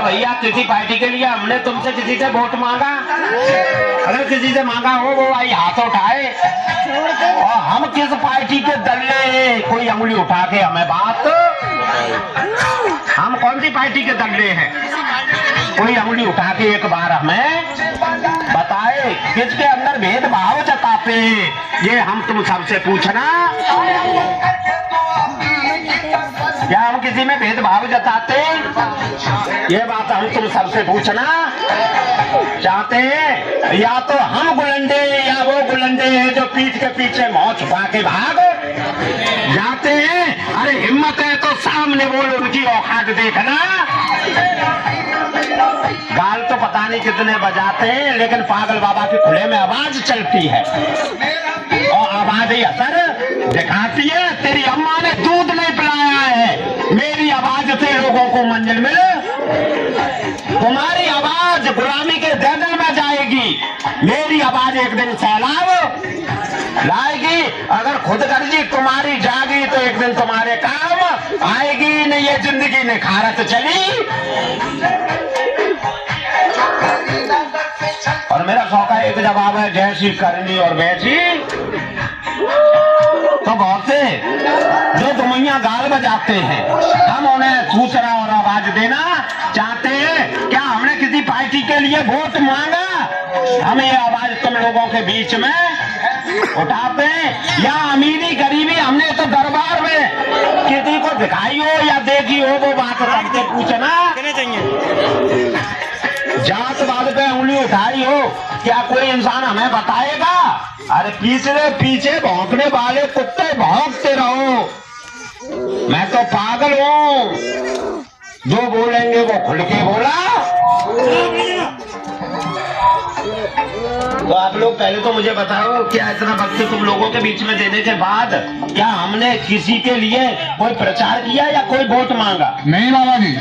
भैया किसी पार्टी के लिए हमने तुमसे किसी से वोट मांगा? अगर किसी से मांगा हो वो आई हाथ उठाए। और हम किस पार्टी के दल्ले, कोई अंगुली उठा के हमें बात, हम कौन सी पार्टी के दल्ले हैं? कोई अंगुली उठा के एक बार हमें बताए किसके अंदर भेदभाव जताते हैं, ये हम तुम सबसे पूछना। क्या हम किसी में भेदभाव जताते, ये बात हम तुम सबसे पूछना चाहते हैं? या तो हम गुलंडे या वो गुलंडे हैं जो पीठ के पीछे मुंह छुपा के भाग जाते हैं। अरे हिम्मत है तो सामने बोल, उनकी औकात देखना। गाल तो पता नहीं कितने बजाते हैं, लेकिन पागल बाबा की खुले में आवाज चलती है और आवाज ही असर दिखाती है। तेरी अम्मा ने दूध नहीं पिलाया है, मेरी आवाज से लोगों को मंजिल मिले। तुम्हारी आवाज गुलामी के जंगल में जाएगी, मेरी आवाज एक दिन सैलाब लाएगी। अगर खुद गर्जी तुम्हारी जागी तो एक दिन तुम्हारे काम आएगी नहीं। ये जिंदगी निखारत चली और मेरा शौक है, एक जवाब है जैसी करनी और वैसी। तो बहुत से जो दुमैया गाल बजाते हैं, हम उन्हें सूचना और आवाज देना चाहते हैं। क्या हमने किसी पार्टी के लिए वोट मांगा? हम ये आवाज तुम लोगों के बीच में उठाते हैं। या अमीरी गरीबी हमने तो दरबार में किसी को दिखाई हो या देखी हो, वो बात सबसे पूछना। जात बात पे उंगली उठाई हो, क्या कोई इंसान हमें बताएगा? अरे पीछे भौंकने वाले कुत्ते भौंकते रहो, मैं तो पागल हूँ। जो बोलेंगे वो खुल के बोला। तो आप लोग पहले तो मुझे बताओ, क्या इतना वक्त तुम लोगों के बीच में देने के बाद क्या हमने किसी के लिए कोई प्रचार किया या कोई वोट मांगा? नहीं बाबा जी,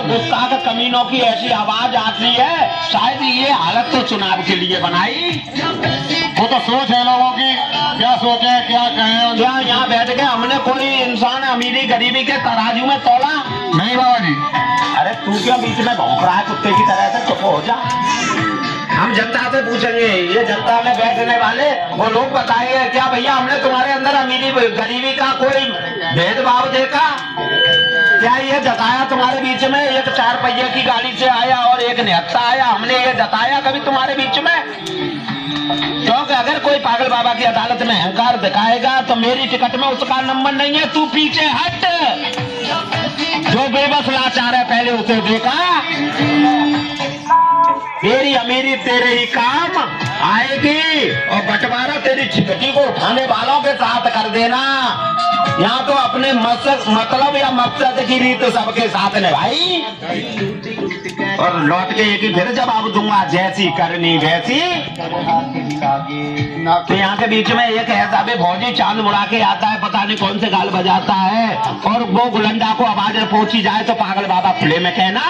गुस्ताख कमीनों की ऐसी आवाज आती है, शायद ये हालत तो चुनाव के लिए बनाई। वो तो सोच है लोगों की, क्या सोचे क्या कहें। क्या यहाँ बैठ के हमने कोई इंसान अमीरी गरीबी के तराजू में तोला? नहीं बाबा जी। अरे तू क्यों बीच में भौंक रहा है कुत्ते की तरह से? चुप हो जा। हम जनता से पूछेंगे, ये जनता में बैठने वाले वो लोग बताएंगे, क्या भैया हमने तुम्हारे अंदर अमीरी गरीबी का कोई भेदभाव देखा? क्या ये जताया तुम्हारे बीच में? एक 4 पहिए की गाड़ी से आया और एक निहत्था आया, हमने ये जताया कभी तुम्हारे बीच में? क्योंकि अगर कोई पागल बाबा की अदालत में अहंकार दिखाएगा तो मेरी टिकट में उसका नंबर नहीं है। तू पीछे हट, जो बेबस लाचार है पहले उसे देखा। तेरी अमीरी तेरे ही काम आएगी और बंटवारा तेरी छिकटी को उठाने वालों के साथ कर देना। यहाँ तो अपने मतलब या मकसद की रीत सबके साथ निभाई और लौट के एक ही फिर जवाब दूंगा, जैसी करनी वैसी। तो यहाँ के बीच में एक ऐसा भी भौजी चांद मुड़ा के आता है, पता नहीं कौन से गाल बजाता है, और वो गुलंडा को आवाज पहुंची जाए तो पागल बाबा खुले में कहना।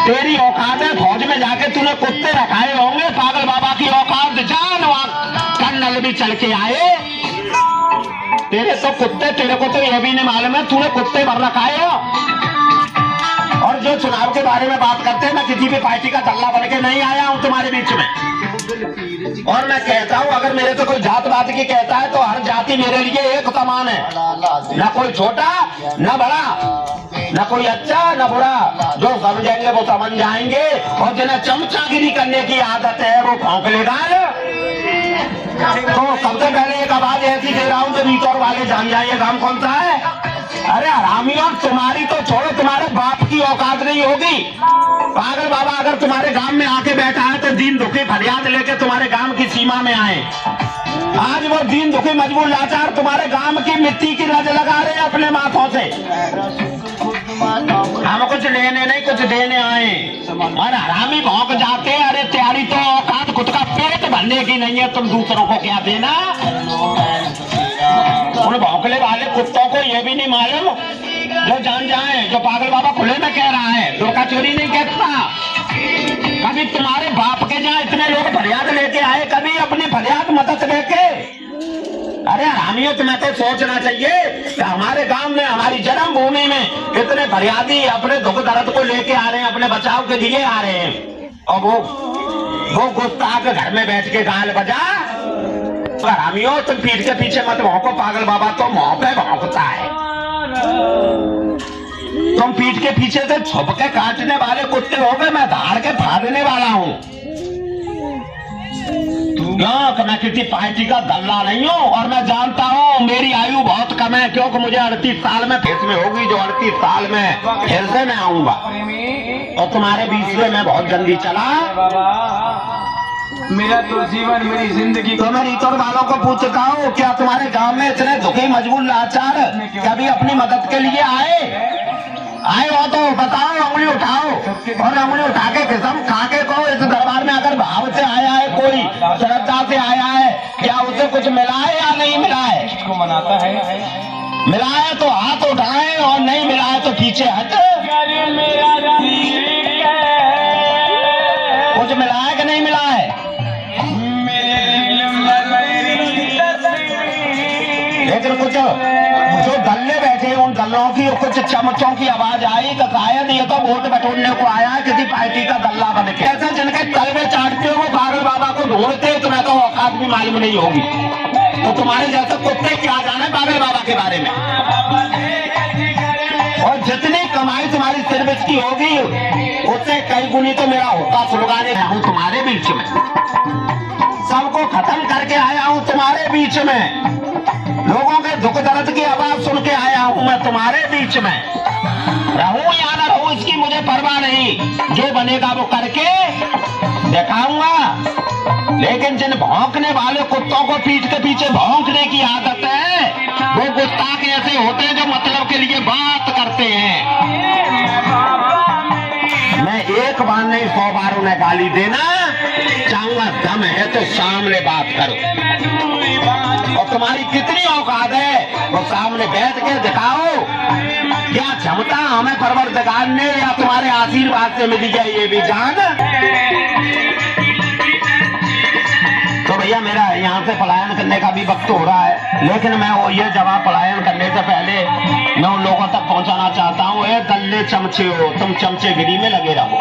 तेरी औकात है, फौज में जाके तूने कुत्ते रखाए होंगे, पागल बाबा की औकात जान कर्नल भी चल के आए। तेरे तो कुत्ते, तेरे को तो यह भी नहीं मालूम है तूने कुत्ते भर रखाए हो। और जो चुनाव के बारे में बात करते हैं, मैं किसी भी पार्टी का दल्ला बन के नहीं आया हूं तुम्हारे बीच में। और मैं कहता हूं, अगर मेरे से कोई जात बात की कहता है तो हर जाति मेरे लिए एक समान है, न कोई छोटा न बड़ा, न कोई अच्छा न बुरा। जो समझेंगे वो समझ जाएंगे, और जिन्हें चमचागिरी करने की आदत है वो भौंक लेगा। तो सबसे पहले एक आवाज ऐसी दे रहा हूं जो नीतौर वाले जान जाइए काम कौन सा है। अरे हरामी, और तुम्हारी तो छोड़ो, तुम्हारे बाप की औकात नहीं होगी। पागल बाबा अगर तुम्हारे गांव में आके बैठा है तो दीन दुखी फरियाद लेके तुम्हारे गांव की सीमा में आए। आज वो दीन दुखी मजबूर लाचार तुम्हारे गांव की मिट्टी की रज लगा रहे हैं अपने माथों से। हम कुछ लेने नहीं कुछ देने आए, और हरामी भौंक जाते हैं। अरे तैयारी तो औकात खुद का पेट भरने की नहीं है, तुम दूसरों को क्या देना। उन भौंकले वाले कुत्तों को ये भी नहीं मालूम, जो जान जाए, जो पागल बाबा खुले में कह रहा है, धोखा चोरी नहीं कहता। कभी तुम्हारे बाप के जहाँ इतने लोग फरियाद लेके आए, कभी अपनी फरियाद मदद लेके। अरे हरामियों, तुम्हें तो सोचना चाहिए कि हमारे गांव में, हमारी जन्मभूमि में इतने जितने फरियादी अपने दुख दर्द को लेके आ रहे हैं, अपने बचाव के लिए आ रहे हैं, और वो गुस्ताख घर में बैठ के गाल बजा। हरामियों, तुम पीठ के पीछे मत भौंको, पागल बाबा तो मुंह पे भौंकता है। तुम पीठ के पीछे से छुप के काटने वाले कुत्ते हो गए, मैं धार के फाड़ने वाला हूँ। क्यों? मैं किसी पार्टी का दल्ला नहीं हूँ, और मैं जानता हूँ मेरी आयु बहुत कम है, क्योंकि मुझे 38 साल में फेस में होगी, जो 38 साल में फिर से मैं आऊंगा, और तुम्हारे बीच में मैं बहुत जल्दी चला। मेरा तो जीवन, मेरी जिंदगी। तो मैं रीतोर वालों को पूछता हूँ, क्या तुम्हारे गांव में इतने दुखी मजबूर लाचार कभी अपनी मदद के लिए आए हो तो बताओ, उंगली उठाओ, और उंगली उठा के कसम खा के कहो, इस दरबार में अगर भाव से आया है, कोई श्रद्धा से आया है, क्या उसे कुछ मिला है या नहीं मिला है? को मनाता है, मिला है तो हाथ उठाए, और नहीं मिला है तो पीछे हट। कुछ मिला है कि नहीं मिला है? लेकिन कुछ जो दल्ले बैठे उन दल्लों की कुछ चमचों की आवाज आई कि शायद ये तो वोट बटोरने को आया है, किसी पार्टी का दल्ला बन के। ऐसे जिनके तलवे चाटते हो वो पागल बाबा को ढूंढते, तुम्हें तो औकात भी मालूम नहीं होगी। तो तुम्हारे जैसे कुत्ते क्या जाने पागल बाबा के बारे में। और जितनी कमाई तुम्हारी सर्विस की होगी उससे कई गुनी तो मेरा होता सुलगाने आया हूँ तुम्हारे बीच में, सबको खत्म करके आया हूँ तुम्हारे बीच में, लोगों के दुख दर्द की आवाज सुन के आया हूँ मैं तुम्हारे बीच में। रहूं या न रहूं इसकी मुझे परवाह नहीं, जो बनेगा वो करके दिखाऊंगा। लेकिन जिन भौंकने वाले कुत्तों को पीठ के पीछे भौंकने की आदत है, वो गुस्ताख ऐसे होते हैं जो मतलब के लिए बात करते हैं। मैं एक बार नहीं 100 बार उन्हें गाली देना चाहूंगा, दम है तो सामने बात करो, और तुम्हारी कितनी औकात है वो सामने बैठ के दिखाओ। क्या क्षमता हमें परवरदिगार ने या तुम्हारे आशीर्वाद से मिली है ये भी जान। तो भैया मेरा यहाँ से पलायन करने का भी वक्त हो रहा है, लेकिन मैं वो ये जवाब पलायन करने से पहले मैं उन लोगों तक पहुँचाना चाहता हूँ, ए दल्ले चमचे हो तुम, चमचेगिरी में लगे रहो।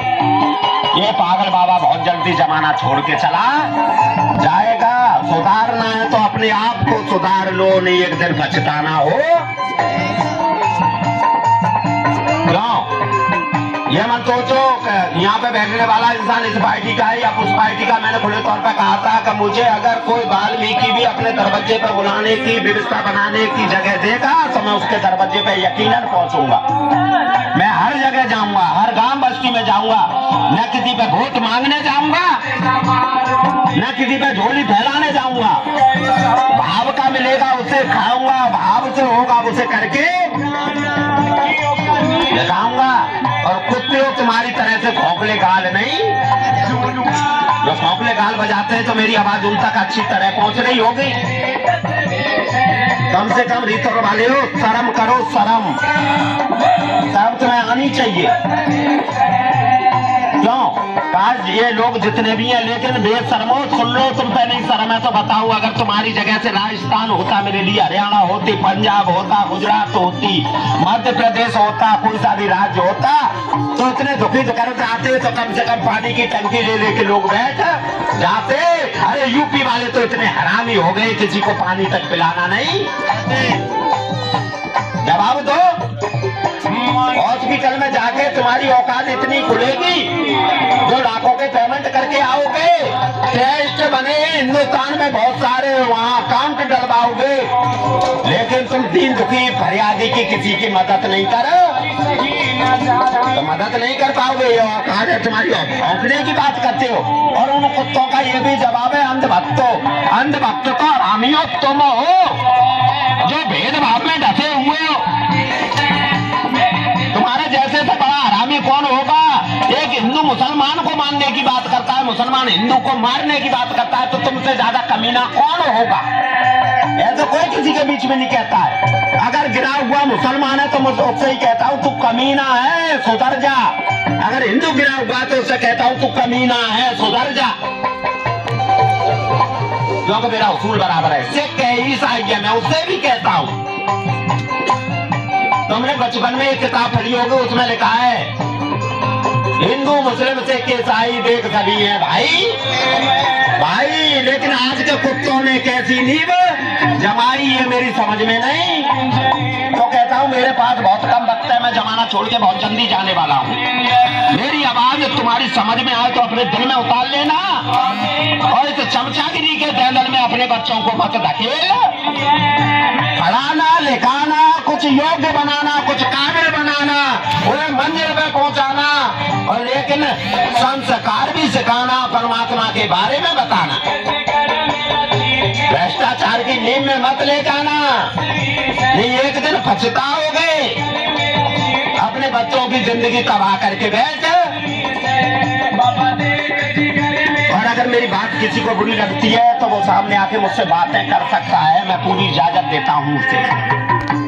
ये पागल बाबा बहुत जल्दी जमाना छोड़ के चला जाएगा। सुधारना है तो अपने आप को सुधार लो, नहीं एक दिन पछताना हो। क्यों? ये मत सोचो यहाँ पे बैठने वाला इंसान इस पार्टी का है या उस पार्टी का। मैंने खुले तौर पर कहा था कि मुझे अगर कोई वाल्मीकि भी अपने दरवाजे पर बुलाने की व्यवस्था बनाने की जगह देगा तो मैं उसके दरवाजे पे यकीनन पहुंचूंगा। मैं हर जगह जाऊंगा, हर गांव बस्ती में जाऊंगा, न किसी पे वोट मांगने जाऊंगा, न किसी पे झोली फैलाने जाऊंगा। भाव का मिलेगा उसे खाऊंगा, भाव से होगा उसे करके दिखाऊंगा। और कुत्ते हो तुम्हारी तरह से खोखले गाल नहीं, जो खोखले गाल बजाते हैं तो मेरी आवाज उन तक अच्छी तरह पहुंच रही होगी। कम से कम रीतोर वाले हो, शर्म करो, शर्म तुम्हें आनी चाहिए। क्यों? आज ये लोग जितने भी हैं, लेकिन बेशर्मो सुन लो, तुम पे नहीं शर्म है तो बताओ, अगर तुम्हारी जगह से राजस्थान होता मेरे लिए, हरियाणा होती, पंजाब होता, गुजरात होती, मध्य प्रदेश होता, कोई सा भी राज्य होता, तो इतने दुखी दर्द आते तो कम से कम पानी की टंकी ले लेके लोग बैठ जाते। अरे यूपी वाले तो इतने हरामी हो गए, किसी को पानी तक पिलाना नहीं। जवाब दो। हॉस्पिटल में जाके तुम्हारी औकात इतनी खुलेगी, जो लाखों के पेमेंट करके आओगे, टेस्ट बने हिंदुस्तान में बहुत सारे, वहाँ अकाउंट डलवाओगे, लेकिन तुम दीन दुखी फरियादी की किसी की मदद नहीं करो तो मदद नहीं कर पाओगे। ये औकात है तुम्हारी, भौंकने की बात करते हो। और उन कुत्तों का ये भी जवाब है, अंधभक्त तो हरामियों तुम हो जो भेदभाव में डसे हुए हो। तुम्हारे जैसे से बड़ा हरामी कौन होगा? एक हिंदू मुसलमान को मारने की बात करता है, मुसलमान हिंदू को मारने की बात करता है, तो तुमसे ज्यादा कमीना कौन होगा? ऐसा कोई किसी के बीच में नहीं कहता है। अगर गिरा हुआ मुसलमान है तो मैं उससे ही कहता हूँ तू कमीना है, सुधर जा। अगर हिंदू गिरा हुआ तो उससे कहता हूँ तू कमीना है, सुधर जा। क्योंकि मेरा उसूल बराबर है। सिख है, ईसाई है, मैं उससे भी कहता हूँ। तुमने बचपन में एक किताब पढ़ी होगी, उसमें लिखा है हिंदू मुस्लिम सिख ईसाई देख सभी है भाई भाई। लेकिन आज के कुत्तों ने कैसी नींव जमाई है मेरी समझ में नहीं। तो कहता हूँ मेरे पास बहुत कम वक्त है, मैं जमाना छोड़ के बहुत जल्दी जाने वाला हूँ। मेरी आवाज तुम्हारी समझ में आए तो अपने दिल में उतार लेना, और इस चमचागिरी के दलदल में अपने बच्चों को मत धकेल। पढ़ाना लिखाना, कुछ योग्य बनाना, कुछ काबिल बनाना, उन्हें मंजिल पे पहुंचाना, और लेकिन संस्कार भी सिखाना, परमात्मा के बारे में बताना। भ्रष्टाचार की नींव में मत ले जाना, नहीं एक दिन पछताओगे। अपने बच्चों की जिंदगी तबाह करके बैठ। और अगर मेरी बात किसी को बुरी लगती है तो वो सामने आके मुझसे बातें कर सकता है, मैं पूरी इजाजत देता हूँ उसे।